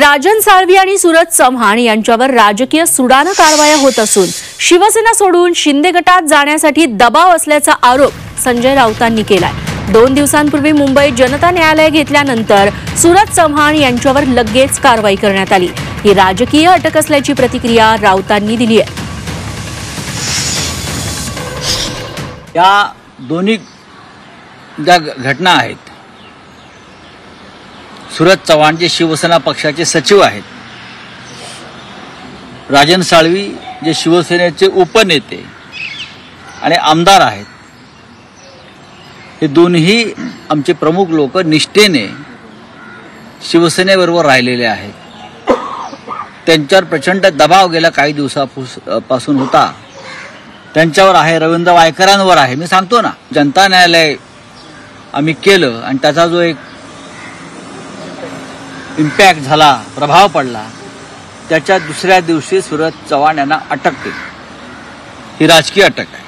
राजन साळवी आणि सूरज चव्हाण यांच्यावर राजकीय सुडानं कारवाया होत असून शिवसेना सोडून शिंदे गटात जाण्यासाठी दबाव असल्याचा आरोप संजय राऊतांनी केलाय। 2 दिवसांपूर्वी मुंबईत जनता न्यायालय घेतल्यानंतर सूरज चव्हाण यांच्यावर लगेच कारवाई करण्यात आली। ही राजकीय अटक असल्याची प्रतिक्रिया राऊतांनी दिली आहे। या दोन्ही ज्या घटना आहेत, सूरज चव्हाण जे शिवसेना पक्षाचे सचिव आहेत, राजन साळवी जे शिवसेनेचे उपनेते आणि आमदार आहेत, हे दोन्ही आमचे प्रमुख लोक निष्ठेने शिवसेनेबरोबर राहिलेले आहेत। त्यांच्यावर प्रचंड दबाव गेल्या काही दिवसापासून होता, त्यांच्यावर आहे, रवींद्र वायकरांवर आहे। मी सांगतो ना, जनता न्यायालय आम्ही केलं आणि त्याचा जो एक इम्पॅक्ट झाला, प्रभाव पडला, त्याच्या दुसऱ्या दिवशी सूरज चव्हाण यांना अटक केली। ही राजकीय अटक आहे।